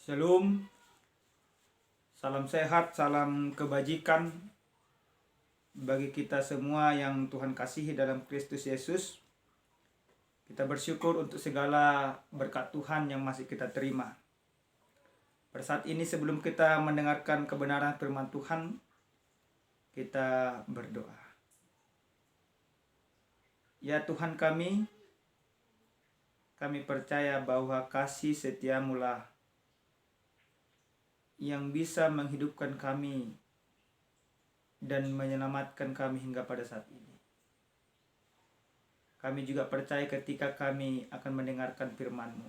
Shalom, salam sehat, salam kebajikan bagi kita semua yang Tuhan kasihi dalam Kristus Yesus. Kita bersyukur untuk segala berkat Tuhan yang masih kita terima. Pada saat ini sebelum kita mendengarkan kebenaran firman Tuhan, kita berdoa. Ya Tuhan kami percaya bahwa kasih setiamu lah yang bisa menghidupkan kami dan menyelamatkan kami hingga pada saat ini. Kami juga percaya ketika kami akan mendengarkan firman-Mu,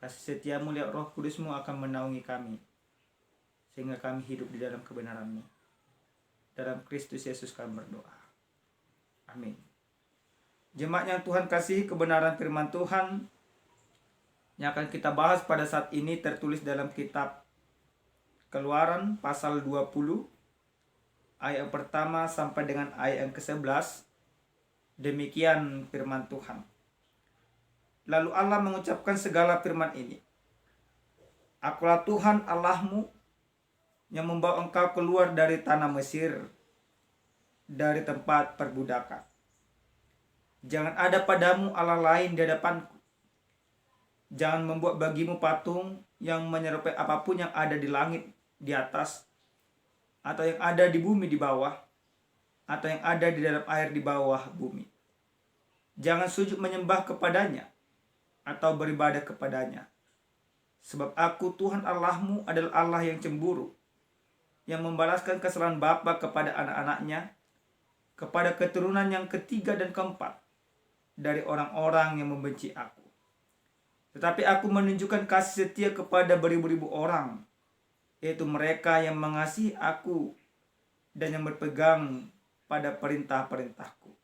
kasih setiamu lewat Roh Kudus-Mu akan menaungi kami, sehingga kami hidup di dalam kebenaran-Mu. Dalam Kristus Yesus kami berdoa. Amin. Jemaat yang Tuhan kasih, kebenaran firman Tuhan yang akan kita bahas pada saat ini tertulis dalam kitab Keluaran pasal 20 ayat yang pertama sampai dengan ayat yang ke-11. Demikian firman Tuhan. Lalu Allah mengucapkan segala firman ini. Akulah Tuhan Allahmu yang membawa engkau keluar dari tanah Mesir, dari tempat perbudakan. Jangan ada padamu Allah lain di hadapanku. Jangan membuat bagimu patung yang menyerupai apapun yang ada di langit di atas, atau yang ada di bumi di bawah, atau yang ada di dalam air di bawah bumi. Jangan sujud menyembah kepadanya atau beribadah kepadanya. Sebab aku Tuhan Allahmu adalah Allah yang cemburu, yang membalaskan kesalahan bapa kepada anak-anaknya, kepada keturunan yang ketiga dan keempat dari orang-orang yang membenci aku. Tetapi aku menunjukkan kasih setia kepada beribu-ribu orang, yaitu mereka yang mengasihi aku dan yang berpegang pada perintah-perintahku.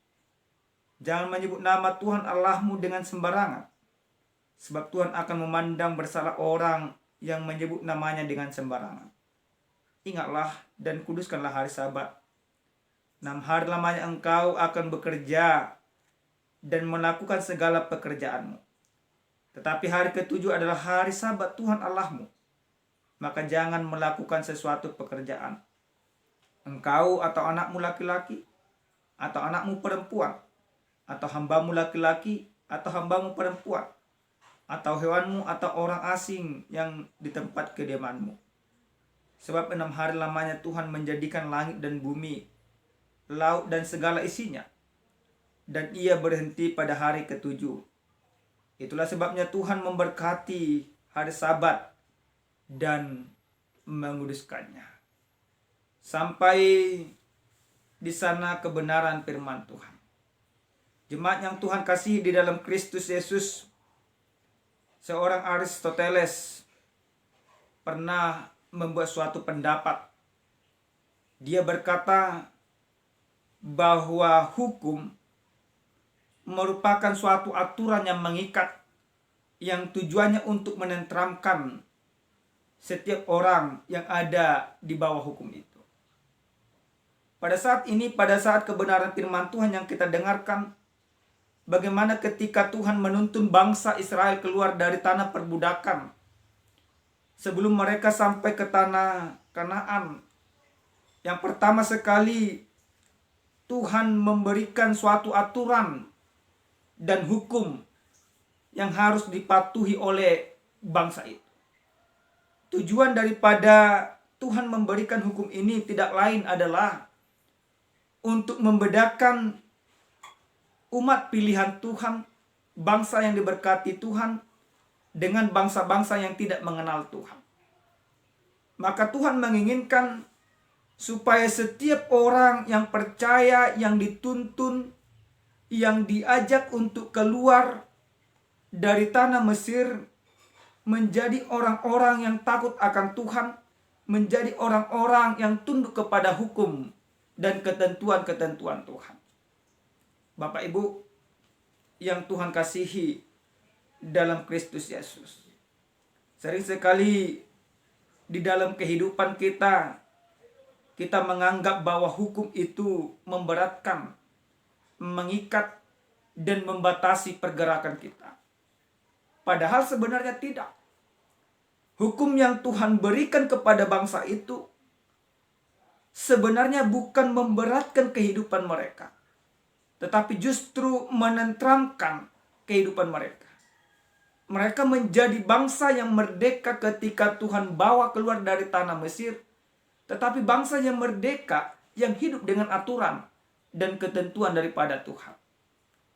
Jangan menyebut nama Tuhan Allahmu dengan sembarangan, sebab Tuhan akan memandang bersalah orang yang menyebut namanya dengan sembarangan. Ingatlah dan kuduskanlah hari Sabat. 6 hari lamanya engkau akan bekerja dan melakukan segala pekerjaanmu. Tetapi hari ketujuh adalah hari Sabat Tuhan Allahmu. Maka jangan melakukan sesuatu pekerjaan. Engkau atau anakmu laki-laki, atau anakmu perempuan, atau hambamu laki-laki, atau hambamu perempuan, atau hewanmu, atau orang asing yang di tempat kediamanmu. Sebab 6 hari lamanya Tuhan menjadikan langit dan bumi, laut dan segala isinya, dan ia berhenti pada hari ketujuh. Itulah sebabnya Tuhan memberkati hari Sabat dan menguduskannya. Sampai di sana kebenaran firman Tuhan. Jemaat yang Tuhan kasih di dalam Kristus Yesus, seorang Aristoteles pernah membuat suatu pendapat. Dia berkata bahwa hukum merupakan suatu aturan yang mengikat, yang tujuannya untuk menenteramkan setiap orang yang ada di bawah hukum itu. Pada saat ini, pada saat kebenaran firman Tuhan yang kita dengarkan, bagaimana ketika Tuhan menuntun bangsa Israel keluar dari tanah perbudakan, sebelum mereka sampai ke tanah Kanaan, yang pertama sekali Tuhan memberikan suatu aturan dan hukum yang harus dipatuhi oleh bangsa itu. Tujuan daripada Tuhan memberikan hukum ini tidak lain adalah untuk membedakan umat pilihan Tuhan, bangsa yang diberkati Tuhan, dengan bangsa-bangsa yang tidak mengenal Tuhan. Maka Tuhan menginginkan supaya setiap orang yang percaya, yang dituntun, yang diajak untuk keluar dari tanah Mesir, menjadi orang-orang yang takut akan Tuhan, menjadi orang-orang yang tunduk kepada hukum dan ketentuan-ketentuan Tuhan. Bapak Ibu yang Tuhan kasihi dalam Kristus Yesus, sering sekali di dalam kehidupan kita menganggap bahwa hukum itu memberatkan, mengikat, dan membatasi pergerakan kita. Padahal sebenarnya tidak. Hukum yang Tuhan berikan kepada bangsa itu sebenarnya bukan memberatkan kehidupan mereka, tetapi justru menenteramkan kehidupan mereka. Mereka menjadi bangsa yang merdeka ketika Tuhan bawa keluar dari tanah Mesir, tetapi bangsa yang merdeka yang hidup dengan aturan dan ketentuan daripada Tuhan.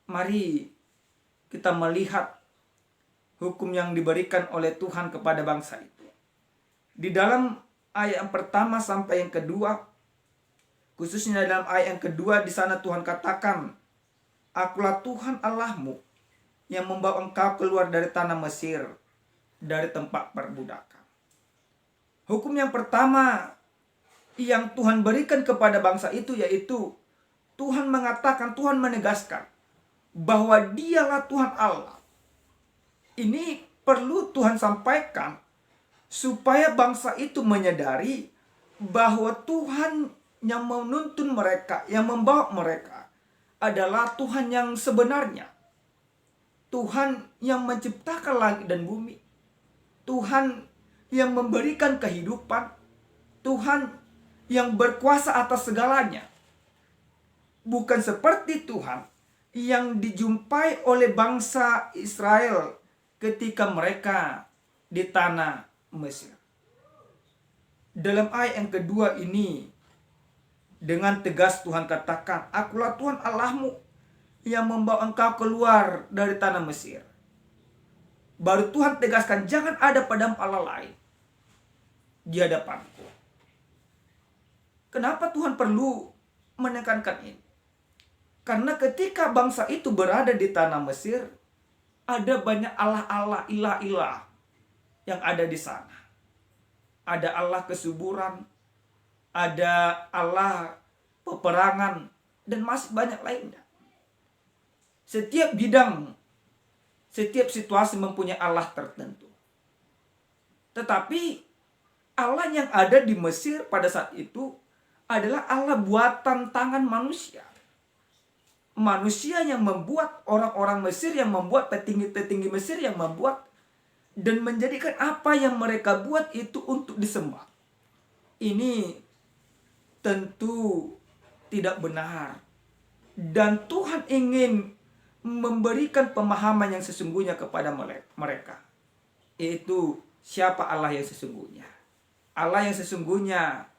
Mari kita melihat hukum yang diberikan oleh Tuhan kepada bangsa itu. Di dalam ayat yang pertama sampai yang kedua, khususnya dalam ayat yang kedua, di sana Tuhan katakan, "Akulah Tuhan Allahmu yang membawa engkau keluar dari tanah Mesir, dari tempat perbudakan." Hukum yang pertama yang Tuhan berikan kepada bangsa itu yaitu Tuhan mengatakan, Tuhan menegaskan bahwa Dialah Tuhan Allah. Ini perlu Tuhan sampaikan supaya bangsa itu menyadari bahwa Tuhan yang menuntun mereka, yang membawa mereka adalah Tuhan yang sebenarnya. Tuhan yang menciptakan langit dan bumi. Tuhan yang memberikan kehidupan. Tuhan yang berkuasa atas segalanya. Bukan seperti Tuhan yang dijumpai oleh bangsa Israel ketika mereka di tanah Mesir. Dalam ayat yang kedua ini, dengan tegas Tuhan katakan, "Akulah Tuhan Allahmu yang membawa engkau keluar dari tanah Mesir." Baru Tuhan tegaskan, jangan ada padamu Allah lain di hadapanku. Kenapa Tuhan perlu menekankan ini? Karena ketika bangsa itu berada di tanah Mesir, ada banyak Allah-Allah, ilah-ilah yang ada di sana. Ada Allah kesuburan, ada Allah peperangan, dan masih banyak lainnya. Setiap bidang, setiap situasi mempunyai Allah tertentu. Tetapi Allah yang ada di Mesir pada saat itu adalah Allah buatan tangan manusia. Manusia yang membuat, orang-orang Mesir yang membuat, petinggi-petinggi Mesir yang membuat dan menjadikan apa yang mereka buat itu untuk disembah. Ini tentu tidak benar. Dan Tuhan ingin memberikan pemahaman yang sesungguhnya kepada mereka. Yaitu siapa Allah yang sesungguhnya. Allah yang sesungguhnya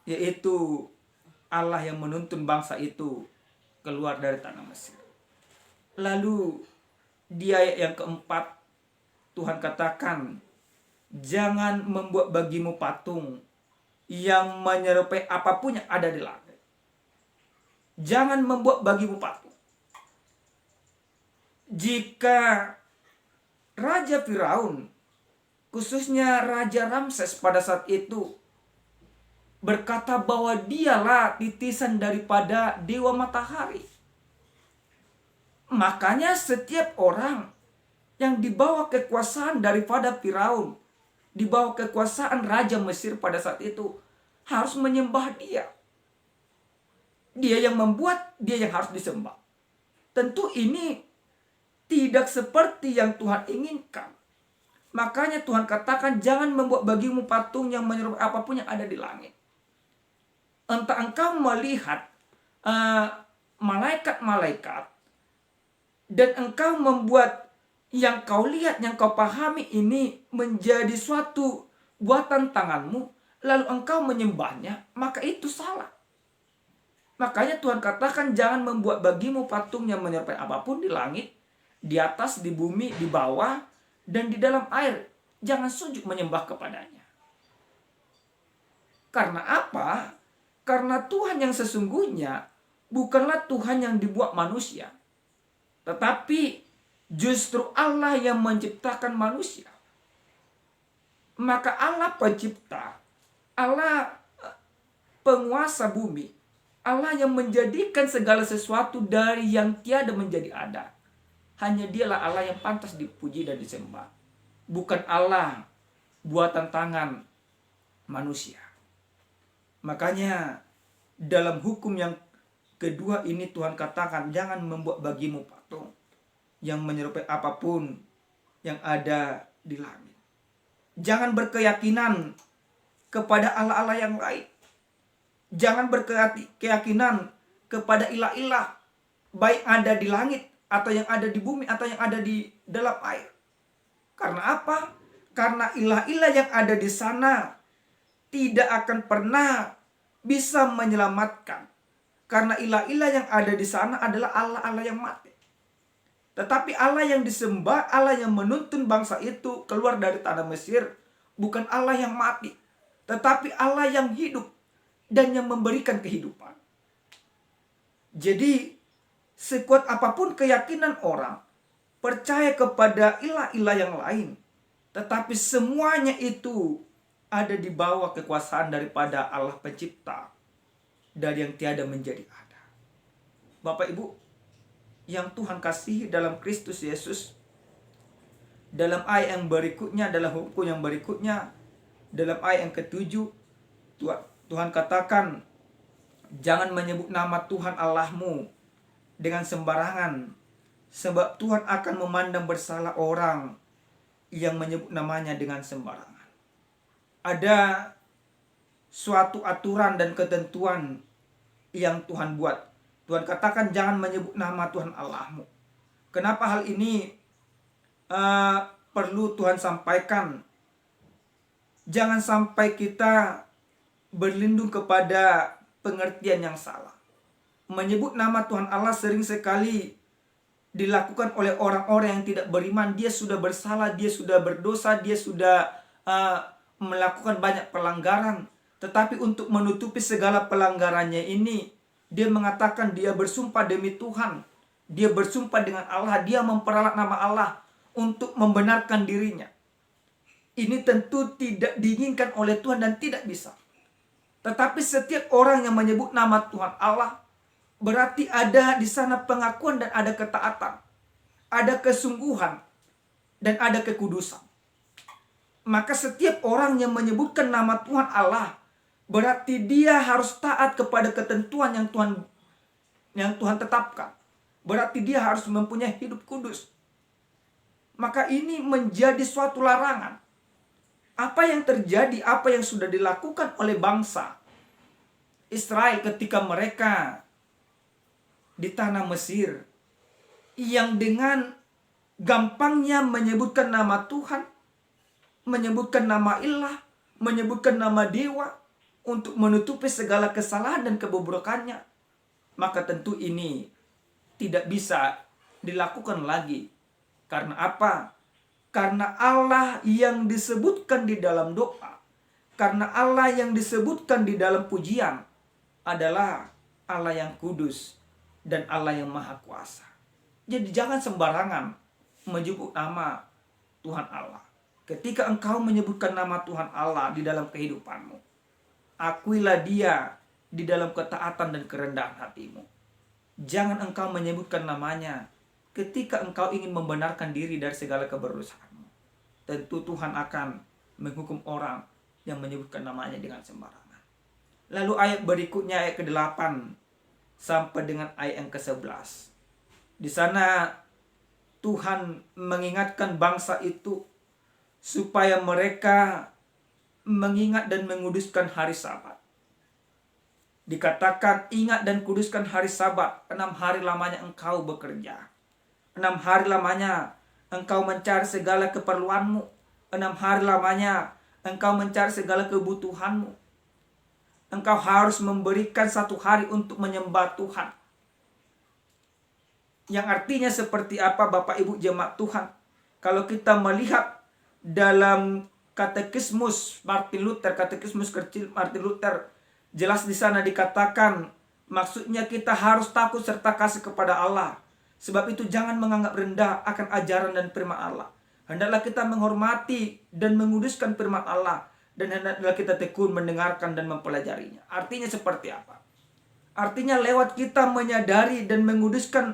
yaitu Allah yang menuntun bangsa itu keluar dari tanah Mesir. Lalu di ayat yang keempat, Tuhan katakan, jangan membuat bagimu patung yang menyerupai apapun yang ada di langit. Jangan membuat bagimu patung. Jika Raja Firaun, khususnya Raja Ramses pada saat itu, berkata bahwa dialah titisan daripada dewa matahari, makanya setiap orang yang dibawa kekuasaan daripada Firaun, dibawa kekuasaan Raja Mesir pada saat itu, harus menyembah dia. Dia yang membuat, dia yang harus disembah. Tentu ini tidak seperti yang Tuhan inginkan. Makanya Tuhan katakan, jangan membuat bagimu patung yang menyerupai apapun yang ada di langit. Entah engkau melihat malaikat-malaikat dan engkau membuat yang kau lihat, yang kau pahami ini menjadi suatu buatan tanganmu, lalu engkau menyembahnya, maka itu salah. Makanya Tuhan katakan, jangan membuat bagimu patung yang menyerupai apapun di langit, di atas, di bumi, di bawah, dan di dalam air. Jangan sujud menyembah kepadanya. Karena apa? Karena Tuhan yang sesungguhnya bukanlah Tuhan yang dibuat manusia, tetapi justru Allah yang menciptakan manusia. Maka Allah pencipta, Allah penguasa bumi, Allah yang menjadikan segala sesuatu dari yang tiada menjadi ada. Hanya dialah Allah yang pantas dipuji dan disembah. Bukan Allah buatan tangan manusia. Makanya dalam hukum yang kedua ini Tuhan katakan, jangan membuat bagimu patung yang menyerupai apapun yang ada di langit. Jangan berkeyakinan kepada Allah-Allah yang lain. Jangan berkeyakinan kepada ilah-ilah, baik ada di langit atau yang ada di bumi atau yang ada di dalam air. Karena apa? Karena ilah-ilah yang ada di sana tidak akan pernah bisa menyelamatkan. Karena ilah-ilah yang ada di sana adalah Allah-Allah yang mati. Tetapi Allah yang disembah, Allah yang menuntun bangsa itu keluar dari tanah Mesir, bukan Allah yang mati, tetapi Allah yang hidup dan yang memberikan kehidupan. Jadi, sekuat apapun keyakinan orang percaya kepada ilah-ilah yang lain, tetapi semuanya itu ada di bawah kekuasaan daripada Allah pencipta, dari yang tiada menjadi ada. Bapak Ibu yang Tuhan kasihi dalam Kristus Yesus, dalam ayat yang berikutnya, dalam hukum yang berikutnya, dalam ayat yang ke-7, Tuhan katakan, jangan menyebut nama Tuhan Allahmu dengan sembarangan, sebab Tuhan akan memandang bersalah orang yang menyebut namanya dengan sembarangan. Ada suatu aturan dan ketentuan yang Tuhan buat. Tuhan katakan jangan menyebut nama Tuhan Allahmu. Kenapa hal ini perlu Tuhan sampaikan? Jangan sampai kita berlindung kepada pengertian yang salah. Menyebut nama Tuhan Allah sering sekali dilakukan oleh orang-orang yang tidak beriman. Dia sudah bersalah, dia sudah berdosa, dia sudah melakukan banyak pelanggaran. Tetapi untuk menutupi segala pelanggarannya ini, dia mengatakan dia bersumpah demi Tuhan. Dia bersumpah dengan Allah. Dia memperalat nama Allah untuk membenarkan dirinya. Ini tentu tidak diinginkan oleh Tuhan dan tidak bisa. Tetapi setiap orang yang menyebut nama Tuhan Allah, berarti ada di sana pengakuan dan ada ketaatan. Ada kesungguhan dan ada kekudusan. Maka setiap orang yang menyebutkan nama Tuhan Allah, berarti dia harus taat kepada ketentuan yang Tuhan tetapkan. Berarti dia harus mempunyai hidup kudus. Maka ini menjadi suatu larangan. Apa yang terjadi, apa yang sudah dilakukan oleh bangsa Israel ketika mereka di tanah Mesir, yang dengan gampangnya menyebutkan nama Tuhan, menyebutkan nama ilah, menyebutkan nama dewa, untuk menutupi segala kesalahan dan kebobrokannya, maka tentu ini tidak bisa dilakukan lagi. Karena apa? Karena Allah yang disebutkan di dalam doa, karena Allah yang disebutkan di dalam pujian adalah Allah yang kudus dan Allah yang maha kuasa. Jadi jangan sembarangan menyebut nama Tuhan Allah. Ketika engkau menyebutkan nama Tuhan Allah di dalam kehidupanmu, akuilah dia di dalam ketaatan dan kerendahan hatimu. Jangan engkau menyebutkan namanya ketika engkau ingin membenarkan diri dari segala keberdosaanmu. Tentu Tuhan akan menghukum orang yang menyebutkan namanya dengan sembarangan. Lalu ayat berikutnya, ayat ke-8 sampai dengan ayat yang ke-11. Di sana Tuhan mengingatkan bangsa itu supaya mereka mengingat dan menguduskan hari Sabat. Dikatakan ingat dan kuduskan hari Sabat. 6 hari lamanya engkau bekerja. 6 hari lamanya engkau mencari segala keperluanmu. 6 hari lamanya engkau mencari segala kebutuhanmu. Engkau harus memberikan 1 hari untuk menyembah Tuhan. Yang artinya seperti apa Bapak Ibu jemaat Tuhan? Kalau kita melihat dalam katekismus Martin Luther, katekismus kecil Martin Luther, jelas di sana dikatakan maksudnya kita harus takut serta kasih kepada Allah. Sebab itu jangan menganggap rendah akan ajaran dan firman Allah. Hendaklah kita menghormati dan menguduskan firman Allah, dan hendaklah kita tekun mendengarkan dan mempelajarinya. Artinya seperti apa? Artinya lewat kita menyadari dan menguduskan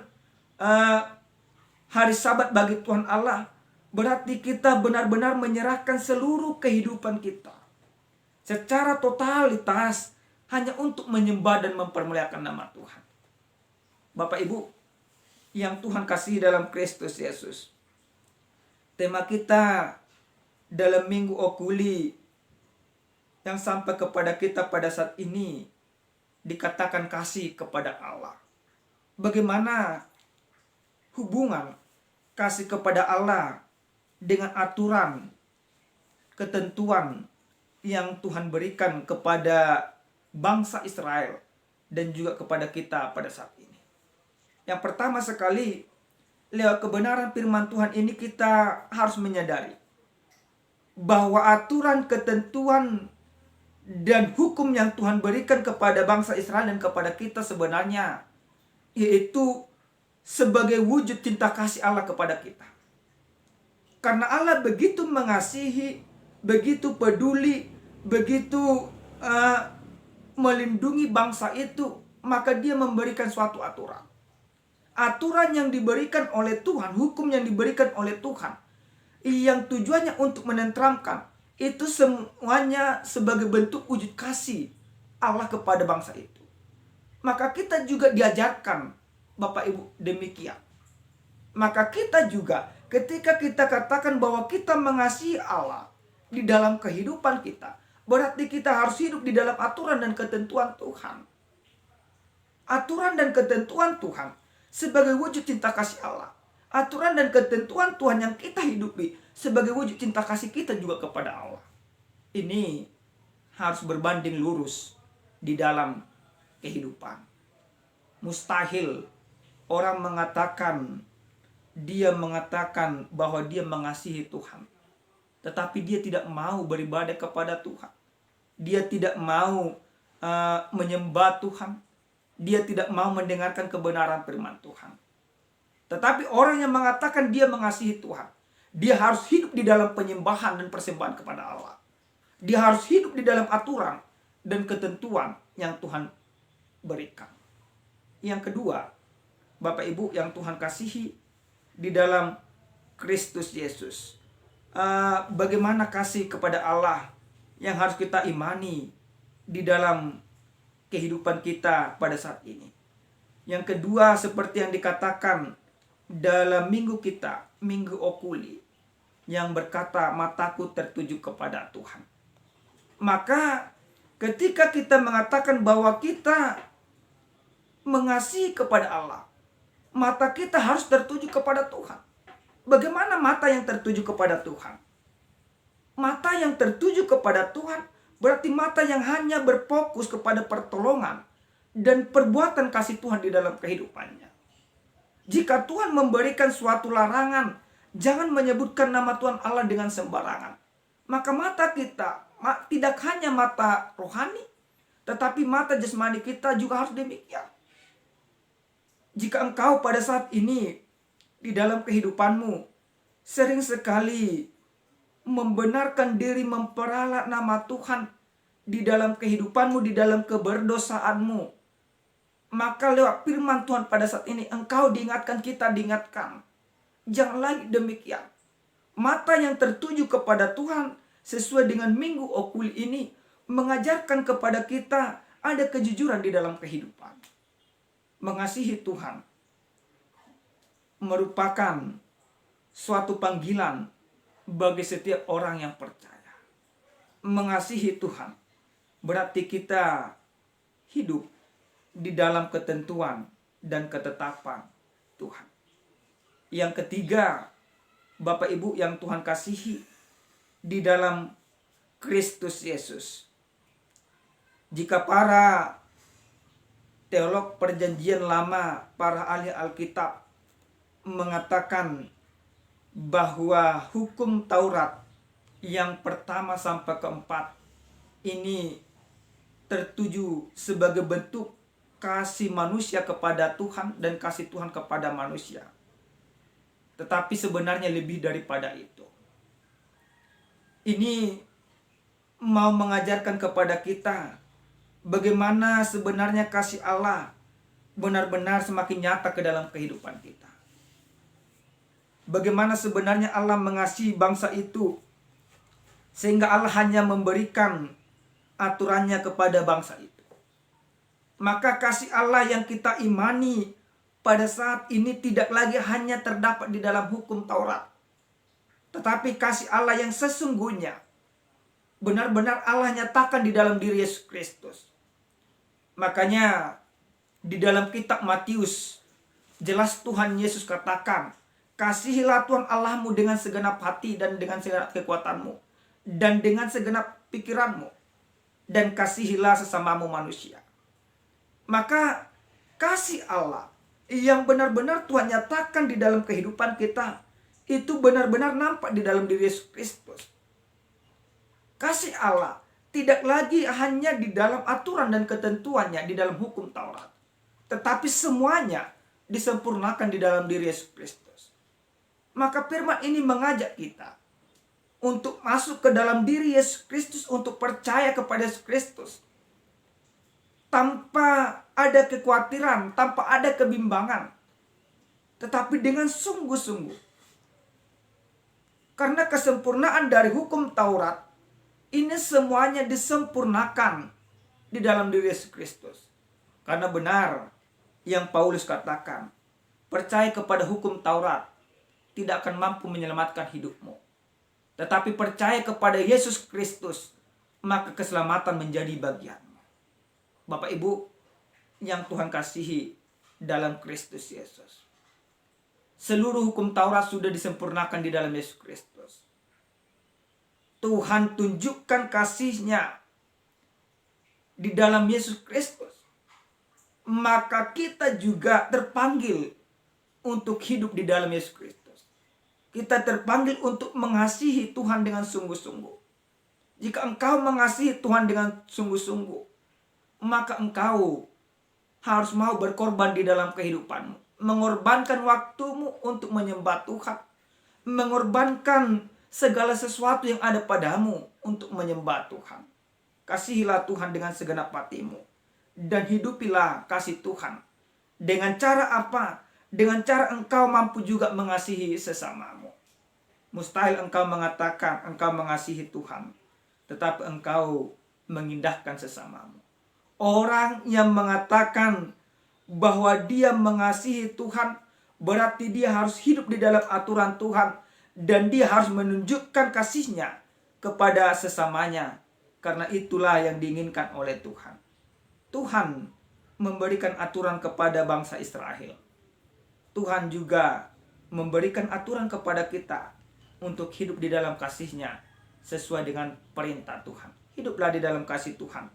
hari Sabat bagi Tuhan Allah, berarti kita benar-benar menyerahkan seluruh kehidupan kita secara totalitas hanya untuk menyembah dan mempermuliakan nama Tuhan. Bapak Ibu yang Tuhan kasihi dalam Kristus Yesus, tema kita dalam minggu Okuli yang sampai kepada kita pada saat ini dikatakan kasih kepada Allah. Bagaimana hubungan kasih kepada Allah dengan aturan, ketentuan yang Tuhan berikan kepada bangsa Israel dan juga kepada kita pada saat ini. Yang pertama sekali, lewat kebenaran firman Tuhan ini kita harus menyadari bahwa aturan, ketentuan, dan hukum yang Tuhan berikan kepada bangsa Israel dan kepada kita sebenarnya yaitu sebagai wujud cinta kasih Allah kepada kita. Karena Allah begitu mengasihi, begitu peduli, begitu melindungi bangsa itu, maka dia memberikan suatu aturan. Aturan yang diberikan oleh Tuhan, hukum yang diberikan oleh Tuhan, yang tujuannya untuk menenteramkan, itu semuanya sebagai bentuk wujud kasih Allah kepada bangsa itu. Maka kita juga diajarkan, Bapak Ibu, demikian. Maka kita juga, ketika kita katakan bahwa kita mengasihi Allah di dalam kehidupan kita, berarti kita harus hidup di dalam aturan dan ketentuan Tuhan. Aturan dan ketentuan Tuhan sebagai wujud cinta kasih Allah. Aturan dan ketentuan Tuhan yang kita hidupi sebagai wujud cinta kasih kita juga kepada Allah. Ini harus berbanding lurus di dalam kehidupan. Mustahil orang mengatakan bahwa dia mengasihi Tuhan, tetapi dia tidak mau beribadah kepada Tuhan. Dia tidak mau menyembah Tuhan. Dia tidak mau mendengarkan kebenaran firman Tuhan. Tetapi orang yang mengatakan dia mengasihi Tuhan, dia harus hidup di dalam penyembahan dan persembahan kepada Allah. Dia harus hidup di dalam aturan dan ketentuan yang Tuhan berikan. Yang kedua, Bapak Ibu yang Tuhan kasihi di dalam Kristus Yesus. Bagaimana kasih kepada Allah yang harus kita imani di dalam kehidupan kita pada saat ini. Yang kedua, seperti yang dikatakan dalam minggu kita, minggu Okuli, yang berkata mataku tertuju kepada Tuhan. Maka ketika kita mengatakan bahwa kita mengasihi kepada Allah, mata kita harus tertuju kepada Tuhan. Bagaimana mata yang tertuju kepada Tuhan? Mata yang tertuju kepada Tuhan berarti mata yang hanya berfokus kepada pertolongan dan perbuatan kasih Tuhan di dalam kehidupannya. Jika Tuhan memberikan suatu larangan, jangan menyebutkan nama Tuhan Allah dengan sembarangan. Maka mata kita tidak hanya mata rohani, tetapi mata jasmani kita juga harus demikian. Jika engkau pada saat ini di dalam kehidupanmu sering sekali membenarkan diri memperalat nama Tuhan di dalam kehidupanmu, di dalam keberdosaanmu, maka lewat firman Tuhan pada saat ini engkau diingatkan, kita diingatkan, jangan lagi demikian. Mata yang tertuju kepada Tuhan sesuai dengan minggu Okuli ini mengajarkan kepada kita ada kejujuran di dalam kehidupan. Mengasihi Tuhan merupakan suatu panggilan bagi setiap orang yang percaya. Mengasihi Tuhan berarti kita hidup di dalam ketentuan dan ketetapan Tuhan. Yang ketiga, Bapak Ibu yang Tuhan kasihi di dalam Kristus Yesus. Jika para teolog perjanjian lama, para ahli Alkitab mengatakan bahwa hukum Taurat yang pertama sampai keempat ini tertuju sebagai bentuk kasih manusia kepada Tuhan dan kasih Tuhan kepada manusia. Tetapi sebenarnya lebih daripada itu. Ini mau mengajarkan kepada kita bagaimana sebenarnya kasih Allah benar-benar semakin nyata ke dalam kehidupan kita. Bagaimana sebenarnya Allah mengasihi bangsa itu sehingga Allah hanya memberikan aturannya kepada bangsa itu. Maka kasih Allah yang kita imani pada saat ini tidak lagi hanya terdapat di dalam hukum Taurat, Tetapi kasih Allah yang sesungguhnya benar-benar Allah nyatakan di dalam diri Yesus Kristus. Makanya di dalam kitab Matius jelas Tuhan Yesus katakan, kasihilah Tuhan Allahmu dengan segenap hati dan dengan segenap kekuatanmu dan dengan segenap pikiranmu, dan kasihilah sesamamu manusia. Maka kasih Allah yang benar-benar Tuhan nyatakan di dalam kehidupan kita itu benar-benar nampak di dalam diri Yesus Kristus. Kasih Allah tidak lagi hanya di dalam aturan dan ketentuannya di dalam hukum Taurat, tetapi semuanya disempurnakan di dalam diri Yesus Kristus. Maka firman ini mengajak kita untuk masuk ke dalam diri Yesus Kristus, untuk percaya kepada Yesus Kristus tanpa ada kekhawatiran, tanpa ada kebimbangan, tetapi dengan sungguh-sungguh. Karena kesempurnaan dari hukum Taurat ini semuanya disempurnakan di dalam diri Yesus Kristus. Karena benar yang Paulus katakan, percaya kepada hukum Taurat tidak akan mampu menyelamatkan hidupmu. Tetapi percaya kepada Yesus Kristus, maka keselamatan menjadi bagianmu. Bapak Ibu yang Tuhan kasihi dalam Kristus Yesus, seluruh hukum Taurat sudah disempurnakan di dalam Yesus Kristus. Tuhan tunjukkan kasih-Nya di dalam Yesus Kristus. Maka kita juga terpanggil untuk hidup di dalam Yesus Kristus. Kita terpanggil untuk mengasihi Tuhan dengan sungguh-sungguh. Jika engkau mengasihi Tuhan dengan sungguh-sungguh, maka engkau harus mau berkorban di dalam kehidupanmu. Mengorbankan waktumu untuk menyembah Tuhan. Mengorbankan segala sesuatu yang ada padamu untuk menyembah Tuhan. Kasihilah Tuhan dengan segenap hatimu. Dan hidupilah kasih Tuhan. Dengan cara apa? Dengan cara engkau mampu juga mengasihi sesamamu. Mustahil engkau mengatakan engkau mengasihi Tuhan, tetapi engkau mengindahkan sesamamu. Orang yang mengatakan bahwa dia mengasihi Tuhan, berarti dia harus hidup di dalam aturan Tuhan. Dan dia harus menunjukkan kasih-Nya kepada sesamanya. Karena itulah yang diinginkan oleh Tuhan. Tuhan memberikan aturan kepada bangsa Israel. Tuhan juga memberikan aturan kepada kita untuk hidup di dalam kasih-Nya sesuai dengan perintah Tuhan. Hiduplah di dalam kasih Tuhan,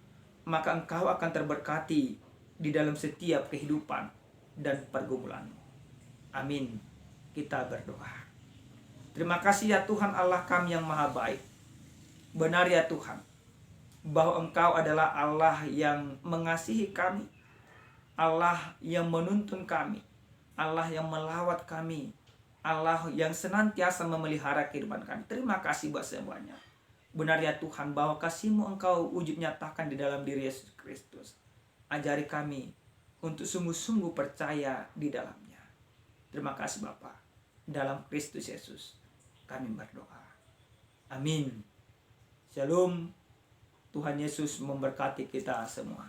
maka engkau akan terberkati di dalam setiap kehidupan dan pergumulanmu. Amin. Kita berdoa. Terima kasih ya Tuhan Allah kami yang maha baik. Benar ya Tuhan, bahwa Engkau adalah Allah yang mengasihi kami, Allah yang menuntun kami, Allah yang melawat kami, Allah yang senantiasa memelihara kehidupan kami. Terima kasih buat semuanya. Benar ya Tuhan, bahwa kasih-Mu Engkau wujud nyatakan di dalam diri Yesus Kristus. Ajari kami untuk sungguh-sungguh percaya di dalamnya. Terima kasih Bapa. Dalam Kristus Yesus kami berdoa. Amin. Shalom. Tuhan Yesus memberkati kita semua.